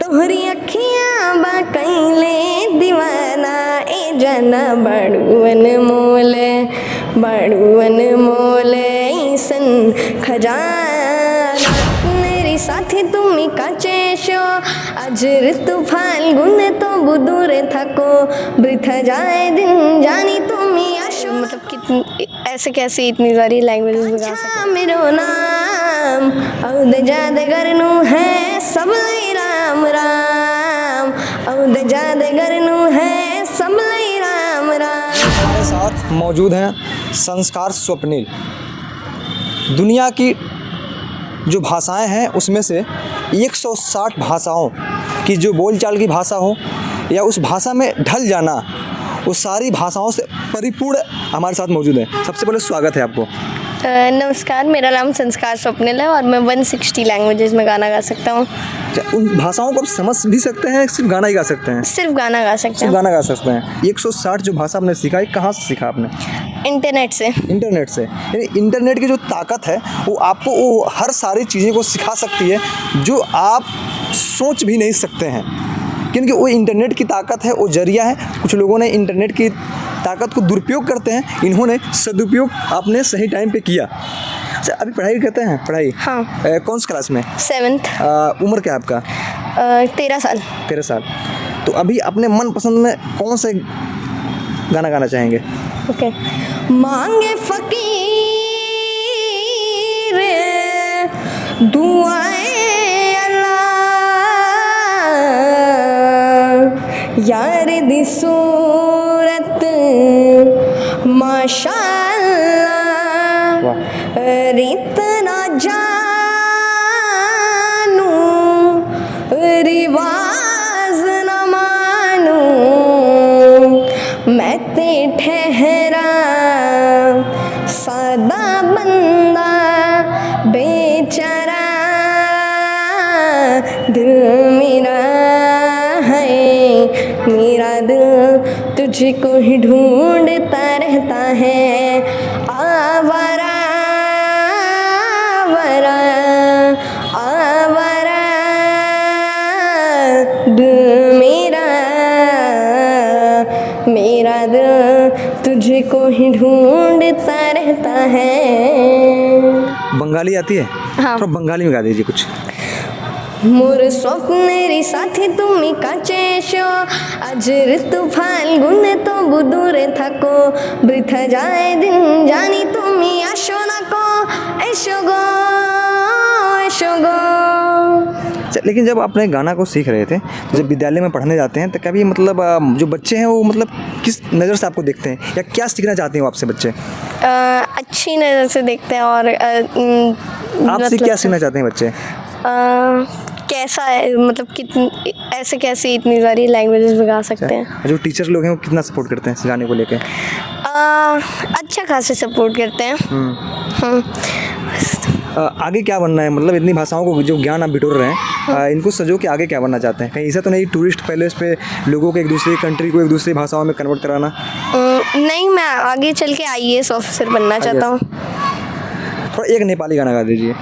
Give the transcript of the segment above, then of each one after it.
तोहरी अखियाँ बा कैले दीवाना ए जाना बड़ुअन मोले ईसन खजाना मेरी साथी তুমি কাছে এসো আজ ঋতু ফাল্গুনে তো বুদুরে থাকো বৃথা যায় দিন জানি তুমি আসো मतलब कितनी ऐसे कैसे इतनी सारी लैंग्वेजेस बता सकते मेरो नाम औद जादगरनु है सब लई राम राम औद जादगरनु है सब लई राम राम। हमारे साथ मौजूद हैं संस्कार स्वप्निल। दुनिया की जो भाषाएं हैं उसमें से 160 भाषाओं की जो बोलचाल की भाषा हो या उस भाषा में ढल जाना, वो सारी भाषाओं से परिपूर्ण हमारे साथ मौजूद है। सबसे पहले स्वागत है आपको। नमस्कार, मेरा नाम संस्कार स्वप्निल है और मैं 160 लैंग्वेजेस में गाना गा सकता हूँ। उन भाषाओं को आप समझ भी सकते हैं, सिर्फ गाना ही गा सकते हैं? सिर्फ गाना गा सकते हैं। सिर्फ गाना गा सकते हैं। 160 जो भाषा आपने सीखा है, कहाँ से सीखा आपने? इंटरनेट से। इंटरनेट से। यानी इंटरनेट की जो ताकत है वो आपको वो हर सारी चीज़ें को सिखा सकती है जो आप सोच भी नहीं सकते हैं, क्योंकि वो इंटरनेट की ताकत है, वो जरिया है। कुछ लोगों ने इंटरनेट की ताकत को दुरुपयोग करते हैं, इन्होंने सदुपयोग अपने सही टाइम पे किया। अच्छा, अभी पढ़ाई करते हैं? पढ़ाई, हाँ। कौन सी क्लास में? 7th। उम्र क्या है आपका? 13 साल। 13 साल। तो अभी अपने मनपसंद में कौन से गाना गाना चाहेंगे? ओके। मांगे फकीर दुआएं अल्लाह यार दी सूरत माशाअल्लाह रीत ना जानू रिवाज न मानू मैं ते ठहरा सादा बंदा बेचारा दिल मेरा है मेरा दिल तुझको ही ढूंढता रहता है आवारा आवारा आवारा दिल मेरा दिल तुझको ही ढूंढता रहता है। बंगाली आती है? हाँ। तो बंगाली में गा दीजिए कुछ। मोर स्वप्नेरी साथी তুমি কাছে এসো আজ ঋতু ফাল্গুনে তো বুদুরে থাকো বৃথা যায় দিন জানি তুমি আসো না কো এসো गो এসো गो। अच्छा, लेकिन जब आपने गाना को सीख रहे थे तो जब विद्यालय में पढ़ने जाते हैं तो कभी मतलब जो बच्चे हैं वो मतलब किस नज़र से आपको देखते हैं या क्या सीखना चाहते हैं वो आपसे बच्चे? अच्छी नज़र से देखते हैं। और आपसे क्या सीखना चाहते हैं बच्चे? कैसा है मतलब कितनी ऐसे कैसे इतनी सारी लैंग्वेजेस में गा सकते हैं। जो टीचर लोग हैं वो कितना सपोर्ट करते हैं इस गाने को लेके? अच्छा खासा सपोर्ट करते हैं। आगे क्या बनना है? मतलब इतनी भाषाओं को जो ज्ञान आप बिटोर रहे हैं, इनको सजो के आगे क्या बनना चाहते हैं? कहीं ऐसा तो नहीं टूरिस्ट पैलेस पे लोगों को एक दूसरी कंट्री को एक दूसरी भाषाओं में कन्वर्ट कराना? नहीं, मैं आगे चल के IAS ऑफिसर बनना चाहता हूँ। थोड़ा एक नेपाली गाना गा दीजिए।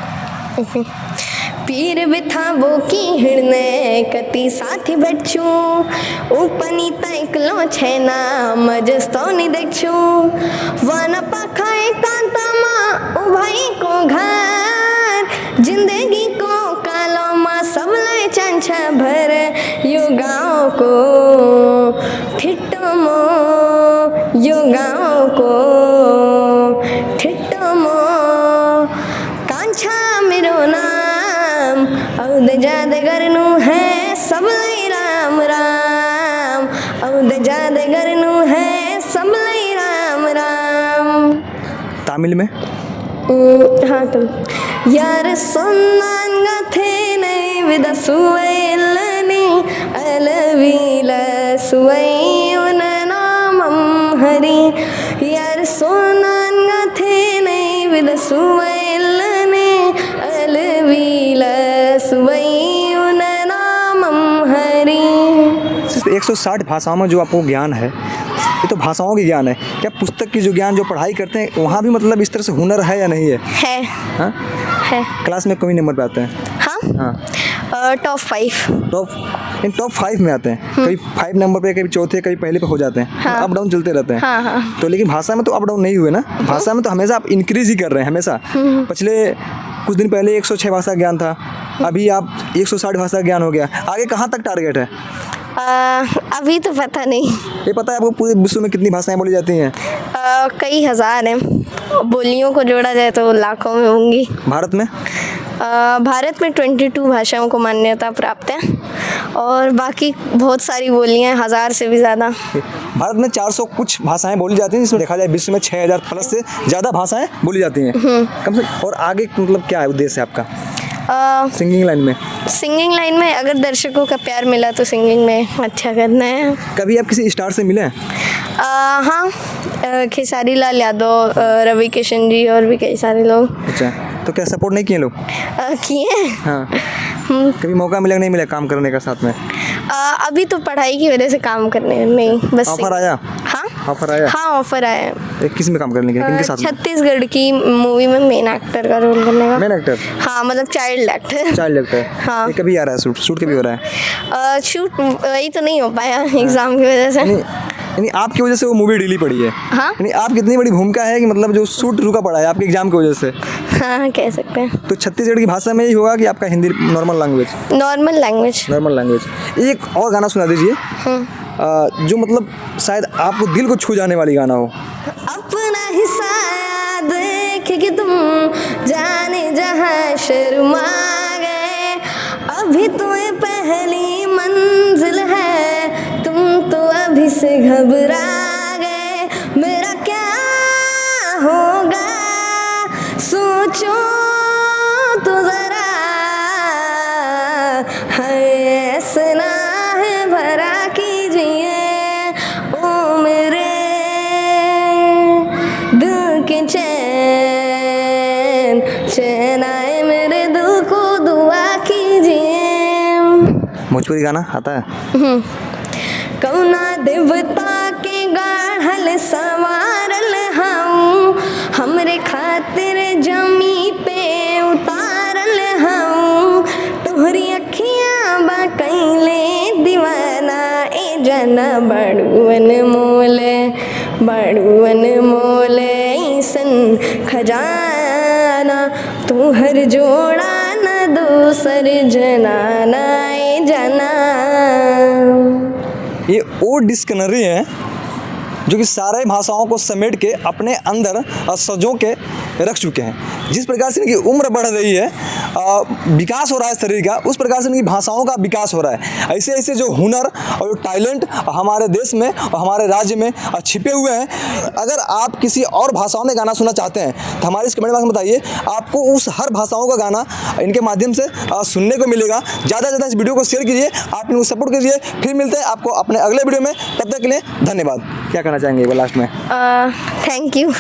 पीर बिथाबो की हिड़ने कति साथी बैठू उपनी तैकलो छेना मजस्तोनी देखू वन पखाए कांतामा उभाई को घर जिंदगी को कालो मा सब ले चंचा भर यो गाँव को ठिट्टमो यो गाँव को ठिट्टमो कांछा मेरो नाम औद जादगरनु है सब लई राम राम औद जादगरनु है सब लई राम राम। तमिल में? हाँ तुम यार सोन्नांगथे नहीं विदा सुवैलनी अलवीला सुवै उन नामम हरि यार सोन्नांगथे नहीं विदा सुवैलनी अलवीला सुवै उन नामम हरि। 160 भाषाओं में जो आपको ज्ञान है, ये तो भाषाओं की ज्ञान है। क्या पुस्तक की जो ज्ञान जो पढ़ाई करते हैं वहाँ भी मतलब इस तरह से हुनर है या नहीं है? है। हाँ? है। क्लास में कमी नंबर पे आते हैं? हाँ। हाँ। टॉप 5। टॉप 5 में आते हैं, कभी 5 नंबर पे, कभी चौथे, कभी पहले पे हो जाते हैं। हाँ। अप डाउन चलते रहते हैं। हाँ हाँ। तो लेकिन भाषा में तो अप डाउन नहीं हुए ना, भाषा में तो हमेशा आप इंक्रीज ही कर रहे हैं हमेशा। पिछले कुछ दिन पहले 106 भाषा ज्ञान था, अभी आप 160 भाषा ज्ञान हो गया। आगे कहाँ तक टारगेट है? अभी तो पता नहीं। ये पता है आपको पूरे विश्व में कितनी भाषाएं बोली जाती हैं? कई हज़ार हैं, बोलियों को जोड़ा जाए तो लाखों में होंगी। भारत में? भारत में 22 भाषाओं को मान्यता प्राप्त है और बाकी बहुत सारी बोलियां हैं, 1000 से भी ज़्यादा। भारत में 400 कुछ भाषाएं बोली जाती हैं, जिसमें देखा जाए विश्व में 6000 प्लस से ज़्यादा भाषाएं बोली जाती हैं कम से। और आगे मतलब क्या है उद्देश्य है आपका सिंगिंग लाइन में? सिंगिंग लाइन में अगर दर्शकों का प्यार मिला तो सिंगिंग में अच्छा करना है। कभी आप किसी स्टार से मिले हैं? हाँ, खेसारी लाल यादव, रवि किशन जी और भी कई सारे लोग। अच्छा, तो क्या सपोर्ट नहीं किए लोग? किए। हाँ, कभी मौका मिला नहीं मिला काम करने का साथ में? अभी तो पढ़ाई की वजह से काम करने नहीं, बस ऑफर आया? हाँ ऑफर आया? हाँ ऑफर आया। किस में काम करने के लिए, किनके साथ में? छत्तीसगढ़ की मूवी में मेन एक्टर का रोल करने का। Main actor? हाँ, मतलब चाइल्ड एक्टर। Child actor. हाँ। ये कभी आ रहा है शूट कभी हो रहा है? शूट वही तो नहीं हो पाया एग्जाम की वजह से। यानी आपकी वजह से वो मूवी डिली पड़ी है? हाँ। यानी आप कितनी बड़ी भूमिका है कि मतलब जो शूट रुका पड़ा है आपके एग्जाम की वजह से? हाँ, कह सकते हैं। तो छत्तीसगढ़ की भाषा में ही होगा कि आपका Hindi normal language? Normal language. Normal language. एक और गाना सुना दीजिए जो मतलब शायद आपको दिल को छू जाने वाली गाना हो। अपना हिस्सा देख के तुम जाने जहाँ शर्मा गए, अभी तो ये पहली मंजिल है, तुम तो अभी से घबरा गए, मेरा क्या होगा सोचो तो जरा, है ऐसा है भरा कीजिए ओ मेरे दिल के चैन आए मेरे दिल को दुआ कीजिए। भोजपुरी गाना आता है? कौना देवता के गाढ़ल संवारल हम, हमरे खातिर जमी पे उतारल हम, तोहरी अखियाँ बा कैले दीवाना, ए जना बड़ुअन मोले ईसन खजाना, तोहर जोड़ा न दूसर जनाना, ए जना। ये वो डिक्शनरी है जो कि सारे भाषाओं को समेट के अपने अंदर सजो के रख चुके हैं। जिस प्रकार से इनकी उम्र बढ़ रही है, विकास हो रहा है शरीर का, उस प्रकार से इनकी भाषाओं का विकास हो रहा है। ऐसे ऐसे जो हुनर और जो टैलेंट हमारे देश में और हमारे राज्य में छिपे हुए हैं। अगर आप किसी और भाषाओं में गाना सुनना चाहते हैं तो हमारे इस कमेंट बॉक्स में बताइए, आपको उस हर भाषाओं का गाना इनके माध्यम से सुनने को मिलेगा। ज़्यादा से ज़्यादा इस वीडियो को शेयर कीजिए, आप इनको सपोर्ट कीजिए। फिर मिलते हैं आपको अपने अगले वीडियो में, तब तक के लिए धन्यवाद। क्या कहना चाहेंगे लास्ट में? Thank you.